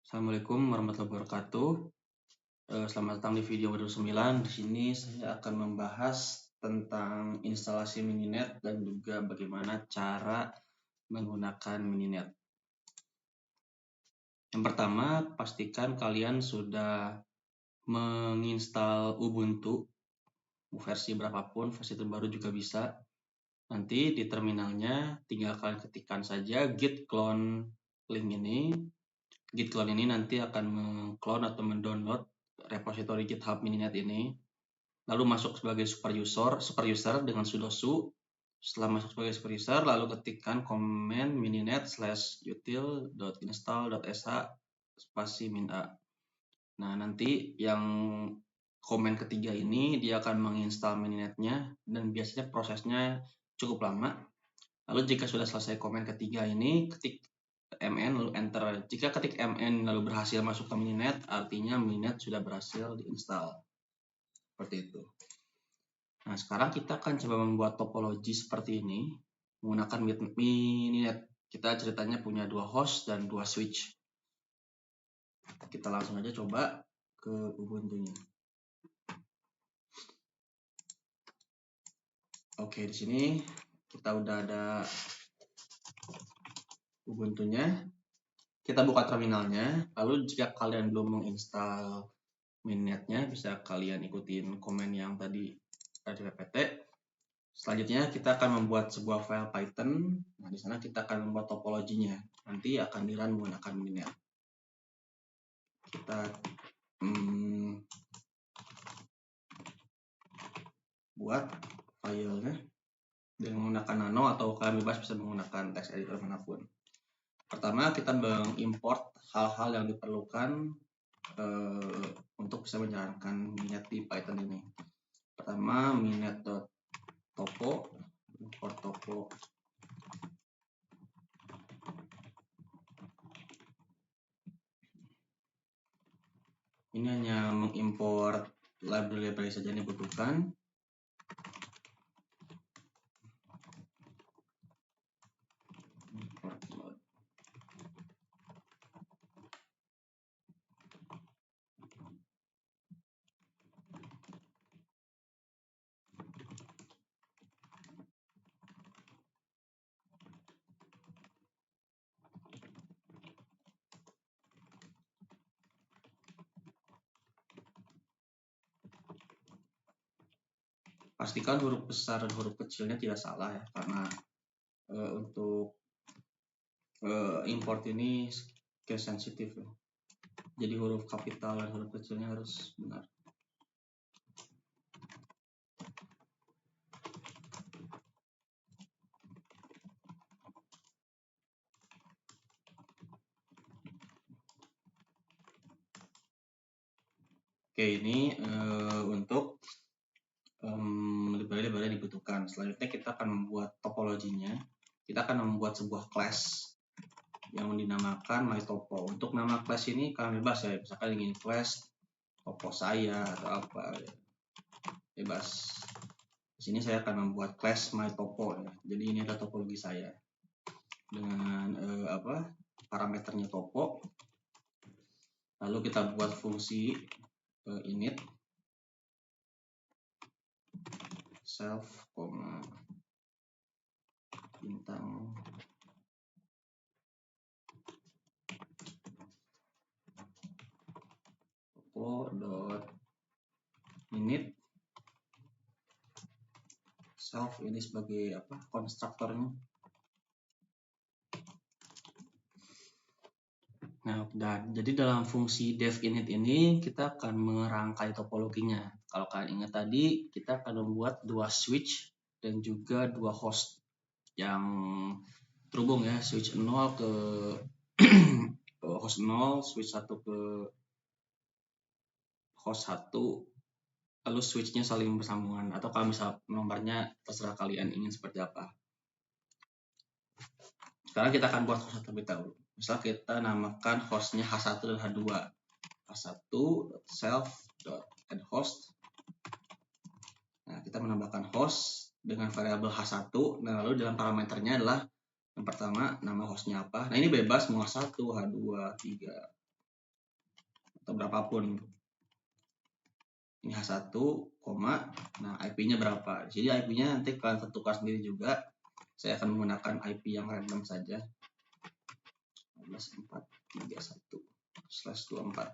Assalamualaikum warahmatullahi wabarakatuh. Selamat datang di video modul 9. Di sini saya akan membahas tentang instalasi Mininet dan juga bagaimana cara menggunakan Mininet. Yang pertama, pastikan kalian sudah menginstal Ubuntu versi berapapun, versi terbaru juga bisa. Nanti di terminalnya tinggal kalian ketikkan saja git clone link ini. Git clone ini nanti akan mengclone atau mendownload repository GitHub Mininet ini, lalu masuk sebagai super user dengan sudo su. Setelah masuk sebagai super user, lalu ketikkan command mininet/util.install.sh spasi -a. Nah, nanti yang komen ketiga ini dia akan menginstal Mininetnya dan biasanya prosesnya cukup lama. Lalu jika sudah selesai komen ketiga ini, ketik mn lalu enter. Jika ketik mn lalu berhasil masuk ke Mininet, artinya Mininet sudah berhasil diinstal. Seperti itu. Nah, sekarang kita akan coba membuat topologi seperti ini menggunakan Mininet. Kita ceritanya punya 2 host dan 2 switch. Kita langsung aja coba ke Ubuntu-nya. Oke, di sini kita udah ada Ubuntu-nya. Kita buka terminalnya. Lalu jika kalian belum menginstal Mininetnya, bisa kalian ikutin komen yang tadi di PPT. Selanjutnya kita akan membuat sebuah file Python. Nah, di sana kita akan membuat topologinya. Nanti akan di-run menggunakan Mininet. Kita buat filenya dengan menggunakan nano atau kalian bebas bisa menggunakan text editor manapun. Pertama, kita mengimport hal-hal yang diperlukan untuk bisa menjalankan Mininet di Python ini. Pertama, mininet.topo, import topo. Ini hanya mengimport library saja yang dibutuhkan. Pastikan huruf besar dan huruf kecilnya tidak salah ya, karena untuk import ini case sensitif ya. Jadi huruf kapital dan huruf kecilnya harus benar. Oke, ini untuk library dibutuhkan. Selanjutnya kita akan membuat topologinya. Kita akan membuat sebuah class yang dinamakan myTopo. Untuk nama class ini kalian bebas ya, misalkan ingin class topo saya atau apa ya. Bebas. Di sini saya akan membuat class myTopo ya. Jadi ini adalah topologi saya dengan parameternya topo. Lalu kita buat fungsi init self, bintang topo.init self ini sebagai konstruktornya. Nah, jadi dalam fungsi devinit ini kita akan merangkai topologinya. Kalau kalian ingat tadi, kita akan membuat 2 switch dan juga 2 host yang terhubung ya, switch 0 ke host 0, switch 1 ke host 1, lalu switchnya saling bersambungan, atau kalau misal nomornya terserah kalian ingin seperti apa. Sekarang kita akan buat host terlebih dahulu. Misal kita namakan hostnya H1 dan H2. H1 self.add host. Nah, kita menambahkan host dengan variabel H1. Nah, lalu dalam parameternya adalah yang pertama nama hostnya apa. Nah, ini bebas mau H1, H2, 3. atau berapapun. Ini H1, nah IP-nya berapa. Jadi IP-nya nanti kalian tentukan sendiri juga. Saya akan menggunakan IP yang random saja. 15431/24.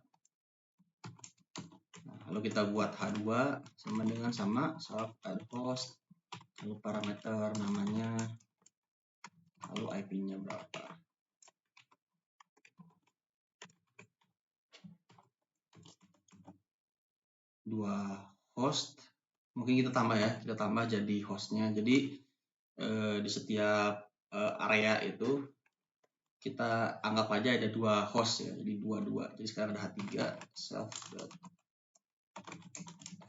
Nah, lalu kita buat H2 sama self add host, lalu parameter namanya, lalu IP-nya berapa. Dua host, mungkin kita tambah jadi hostnya. Jadi di setiap area itu kita anggap aja ada 2 host ya, jadi 22. Jadi sekarang ada H3 self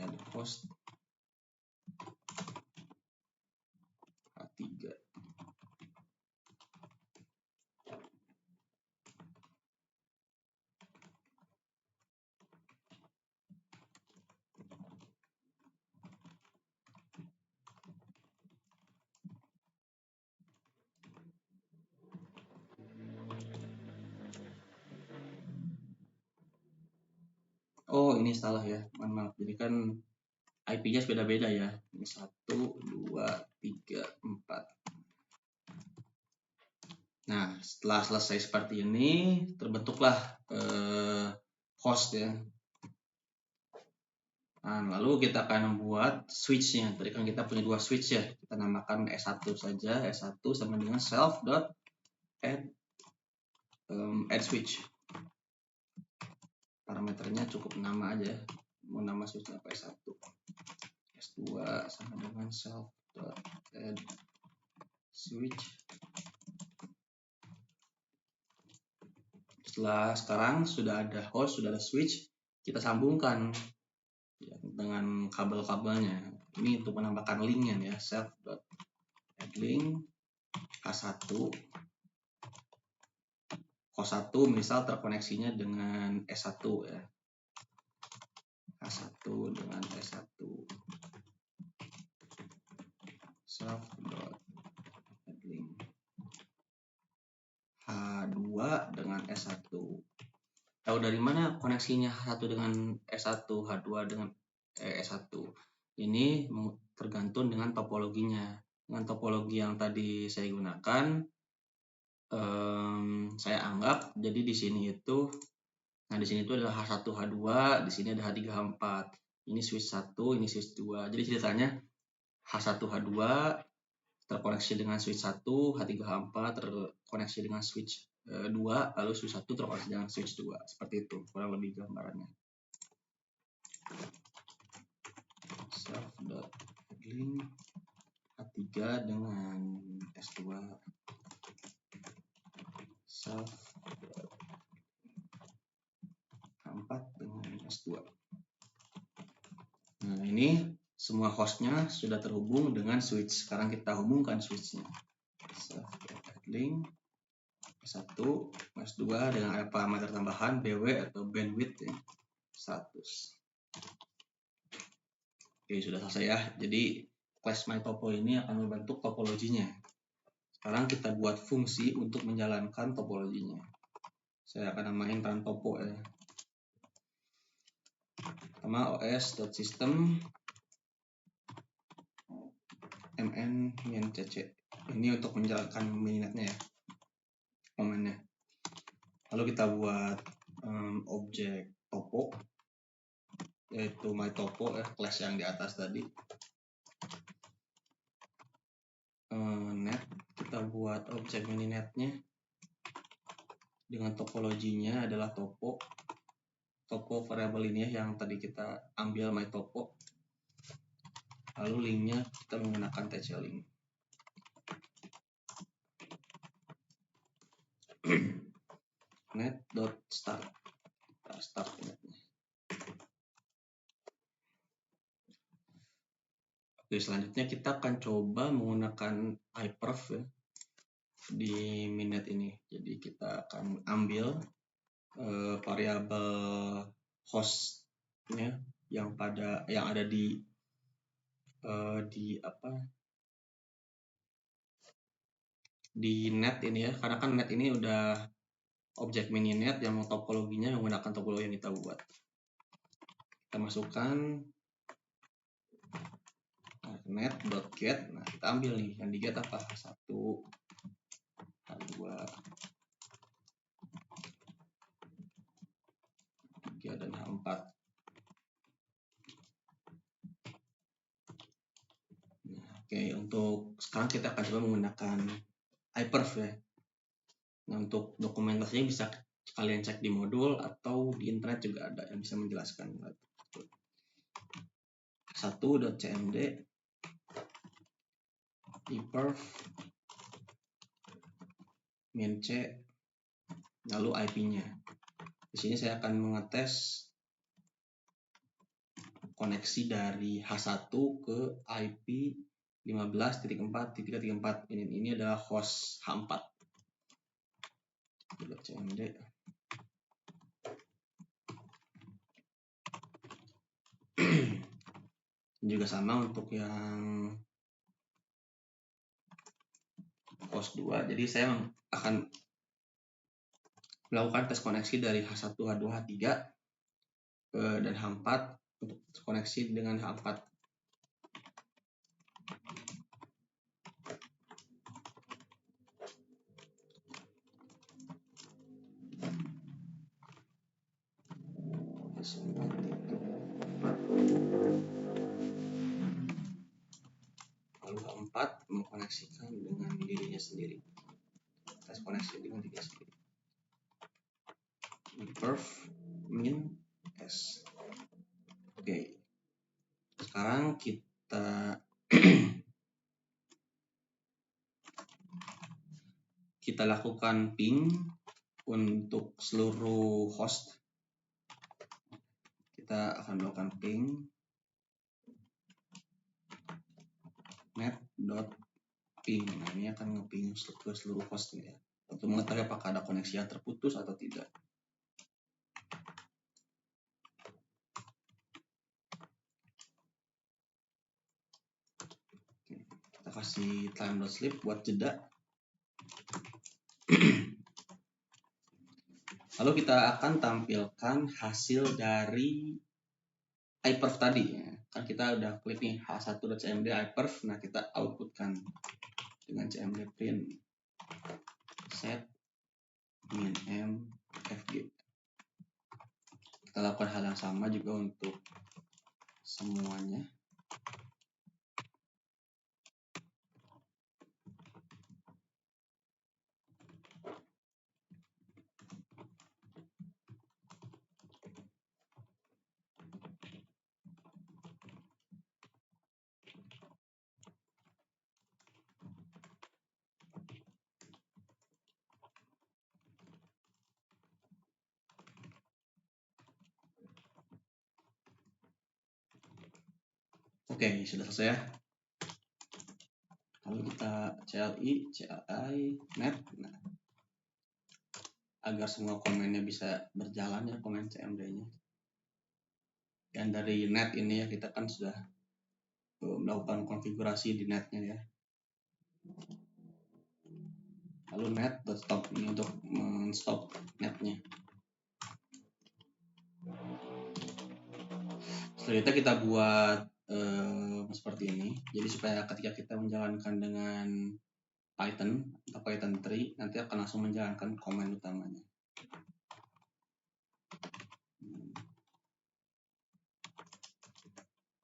add host H3. Oh, ini salah ya, mohon maaf. Jadi kan IP-nya beda-beda ya. Ini 1, 2, 3, 4. Nah, setelah selesai seperti ini, terbentuklah host ya. Nah, lalu kita akan membuat switch-nya. Tadi kan kita punya 2 switch ya. Kita namakan S1 saja. S1 sama dengan self.add switch. Parameternya cukup nama aja. Mau nama switch apa S1. S2 sama dengan self.add switch. Sekarang sudah ada host, sudah ada switch, kita sambungkan ya, dengan kabel-kabelnya. Ini untuk menambahkan linknya ya, self.add-link H1. Host 1 misal terkoneksinya dengan S1 ya. H1 dengan S1. Self.add-link H2 dengan S1. Tahu dari mana koneksinya H1 dengan S1, H2 dengan S1? Ini tergantung dengan topologinya. Dengan topologi yang tadi saya gunakan, saya anggap jadi di sini itu, nah di sini itu adalah H1, H2, di sini ada H3, H4. Ini switch 1, ini switch 2. Jadi ceritanya H1, H2 terkoneksi dengan switch 1, H3, H4 terkoneksi dengan switch 2, lalu switch 1 terkoneksi dengan switch 2. Seperti itu kurang lebih gambarannya. Self.add-link H3 dengan S2 self H4 dengan S2. Nah, ini semua hostnya sudah terhubung dengan switch. Sekarang kita hubungkan switchnya. Self.add-link S1, S2 dengan ada parameter tambahan BW atau bandwidth ya, 100. Oke, sudah selesai ya. Jadi class myTopo ini akan membentuk topologinya. Sekarang kita buat fungsi untuk menjalankan topologinya. Saya akan namain runTopo ya. Pertama os.system mn-cc. Ini untuk menjalankan minetnya ya, komennya. Lalu kita buat objek topo, yaitu myTopo ya, class yang di atas tadi. Net, kita buat objek mininetnya dengan topologinya adalah topo variabel ini ya, yang tadi kita ambil myTopo. Lalu linknya kita menggunakan tclink. Net.start netnya. Oke, selanjutnya kita akan coba menggunakan hyperv ya, di minute ini. Jadi kita akan ambil variabel hostnya yang ada di net ini ya, karena kan net ini udah objek mininet yang topologinya menggunakan topologi yang kita buat. Kita masukkan net.get. Nah, kita ambil nih yang di get apa? H1, H2, 3 dan H4. Nah, oke, untuk sekarang kita akan coba menggunakan iPerf ya. Nah, untuk dokumentasinya bisa kalian cek di modul atau di internet juga ada yang bisa menjelaskan. 1.cmd iperf min c lalu IP-nya. Di sini saya akan mengetes koneksi dari H1 ke IP 15.4.3.4. Ini adalah host H4. .cmd juga sama untuk yang host 2. Jadi saya akan melakukan tes koneksi dari H1, H2, H3 dan H4 untuk koneksi dengan H4. Lalu H4 mengkoneksikan dengan dirinya sendiri. Tes koneksi dengan dirinya sendiri. Perf min s. Oke. Sekarang kita lakukan ping untuk seluruh host. Kita akan melakukan ping net.ping. Nah, ini akan nge-ping ke seluruh host ya, untuk mengetahui apakah ada koneksi yang terputus atau tidak. Kita kasih time.sleep buat jeda. Lalu kita akan tampilkan hasil dari iPerf tadi ya. Kan kita udah klik nih H1.cmd iPerf. Nah, kita outputkan dengan cmd print set min m fg. Kita lakukan hal yang sama juga untuk semuanya. Oke, sudah selesai ya. Lalu kita CLI net. Nah, agar semua komennya bisa berjalan ya, komen CMD-nya. Dan dari net ini ya, kita kan sudah melakukan konfigurasi di netnya ya. Lalu net.stop ini untuk men-stop netnya. Selanjutnya kita buat seperti ini. Jadi supaya ketika kita menjalankan dengan Python atau Python 3 nanti akan langsung menjalankan komen utamanya.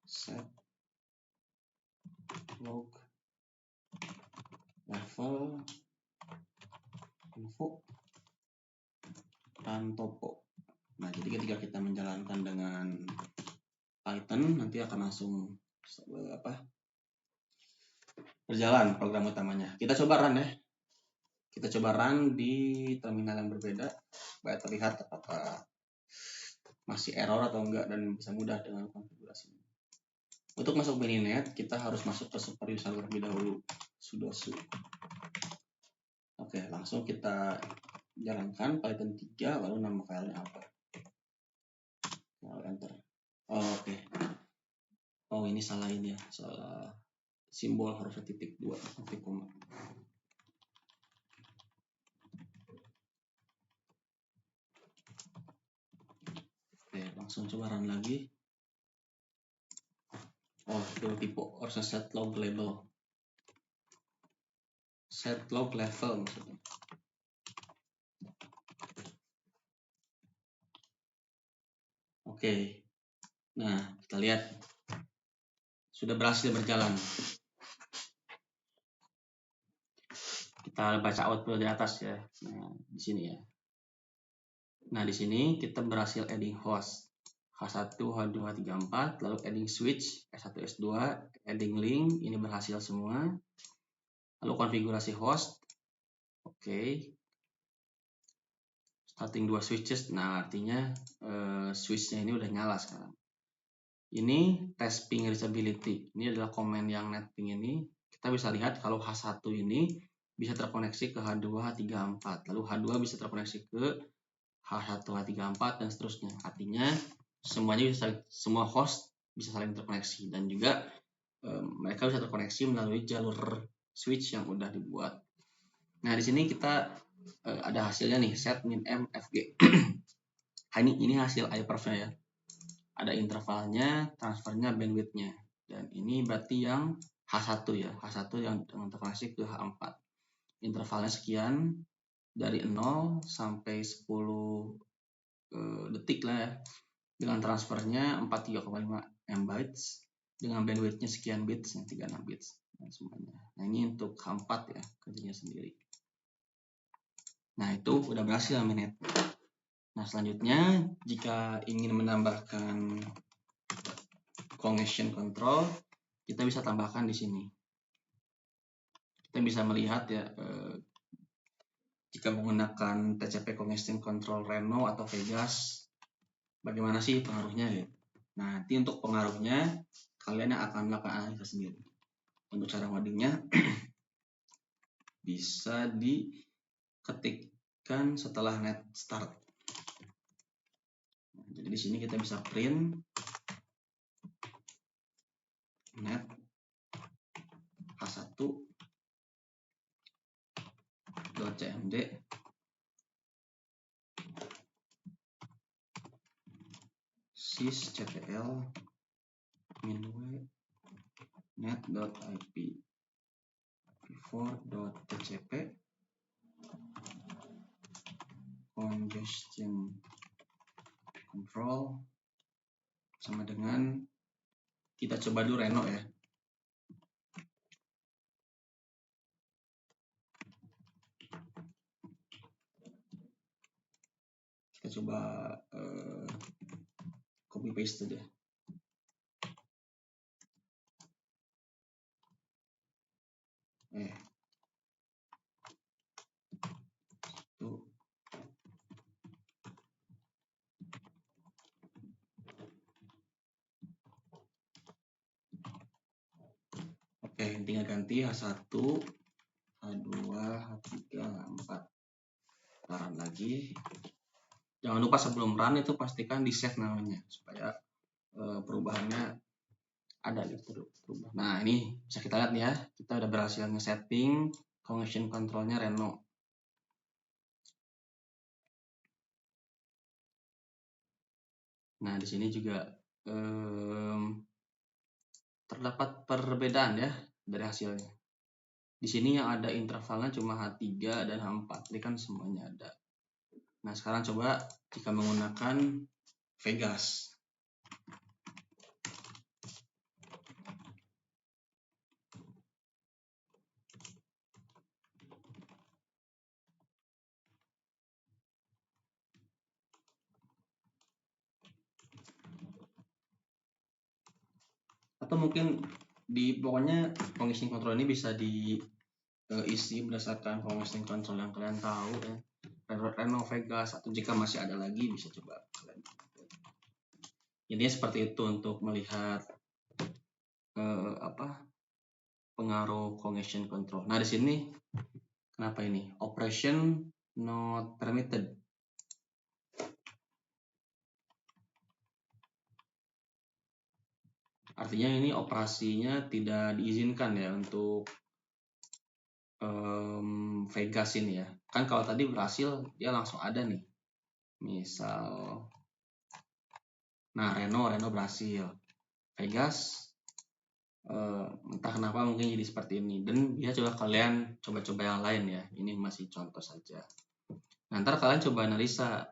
Set log level info dan topo. Nah, jadi ketika kita menjalankan dengan Python nanti akan langsung berjalan program utamanya. Kita coba run ya. Kita coba run di terminal yang berbeda supaya terlihat apakah masih error atau enggak dan bisa mudah dengan konfigurasi. Untuk masuk mininet kita harus masuk ke super user terlebih dahulu, sudo su. Oke, langsung kita jalankan Python 3 lalu nama filenya apa. Lalu enter. Oke. Oh, ini salah ini ya, salah simbol harusnya titik 2 titik koma. Oke, langsung coba run lagi. Oh, tipe harusnya set log label. Set log level maksudnya. Oke. Nah, kita lihat sudah berhasil berjalan. Kita baca output di atas ya. Nah, di sini ya. Nah, di sini kita berhasil adding host H1, H2, H3, H4, lalu adding switch S1, S2, adding link, ini berhasil semua. Lalu konfigurasi host. Oke. Starting 2 switches. Nah, artinya switchnya ini udah nyala sekarang. Ini test ping reachability. Ini adalah komen yang netping ini. Kita bisa lihat kalau H1 ini bisa terkoneksi ke H2, H3, H4. Lalu H2 bisa terkoneksi ke H1, H3, H4 dan seterusnya. Artinya semuanya bisa semua host bisa saling terkoneksi dan juga mereka bisa terkoneksi melalui jalur switch yang udah dibuat. Nah, di sini kita ada hasilnya nih, set min m fg. ini hasil iPerf-nya ya. Ada intervalnya, transfernya, bandwidth-nya. Dan ini berarti yang H1 ya. H1 yang terkoneksi ke H4. Intervalnya sekian, dari 0 sampai 10 detik lah ya. Dengan transfernya 43,5 MB. Dengan bandwidth-nya sekian bits, 36 bits. Dan semuanya. Nah, ini untuk H4 ya, kerjanya sendiri. Nah, itu udah berhasil minute. Nah, selanjutnya jika ingin menambahkan congestion control, kita bisa tambahkan di sini. Kita bisa melihat ya jika menggunakan TCP congestion control Reno atau Vegas, bagaimana sih pengaruhnya gitu. Nah, nanti untuk pengaruhnya kalian yang akan melakukan analisa sendiri. Untuk cara ngodingnya bisa diketikkan setelah net start. Nah, jadi di sini kita bisa print net h1.cmd sysctl minw net.ip v4.tcp congestion control sama dengan kita coba dulu Reno ya. Kita coba copy paste aja. Tuh. Oke, tinggal ganti H1, H2, H3, H4. Run lagi. Jangan lupa sebelum run itu pastikan di save namanya supaya perubahannya ada gitu. Nah, ini bisa kita lihat ya, kita udah berhasil nge-setting congestion controlnya Reno. Nah, di sini juga terdapat perbedaan ya dari hasilnya. Di sini yang ada intervalnya cuma H3 dan H4, ini kan semuanya ada. Nah, sekarang coba jika menggunakan Vegas. Atau mungkin pokoknya congestion control ini bisa diisi berdasarkan congestion control yang kalian tahu ya. Reno, Vegas, atau jika masih ada lagi bisa coba kalian. Ini seperti itu untuk melihat pengaruh congestion control. Nah, di sini kenapa ini operation not permitted? Artinya ini operasinya tidak diizinkan ya untuk Vegas ini ya. Kan kalau tadi berhasil dia langsung ada nih. Misal Nah, Reno berhasil. Vegas entah kenapa mungkin jadi seperti ini, dan dia coba kalian coba-coba yang lain ya, ini masih contoh saja. Nah, ntar kalian coba analisa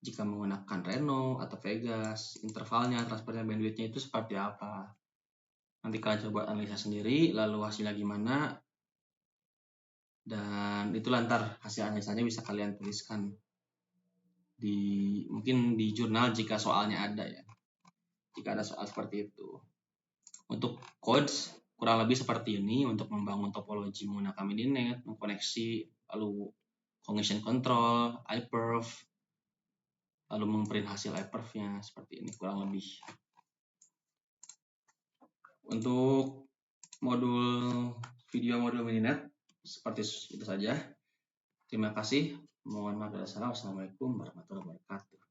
jika menggunakan Reno atau Vegas, intervalnya, transfernya, bandwidthnya itu seperti apa. Nanti kalian coba analisa sendiri, lalu hasilnya gimana, dan itu ntar hasil analisanya bisa kalian tuliskan mungkin di jurnal jika soalnya ada ya, jika ada soal seperti itu. Untuk codes kurang lebih seperti ini untuk membangun topologi menggunakan mininet, mengkoneksi, lalu congestion control, iPerf, lalu memprint hasil iPerf-nya seperti ini kurang lebih. Untuk video modul mininet seperti itu saja. Terima kasih. Mohon maaf. Wassalamualaikum warahmatullahi wabarakatuh.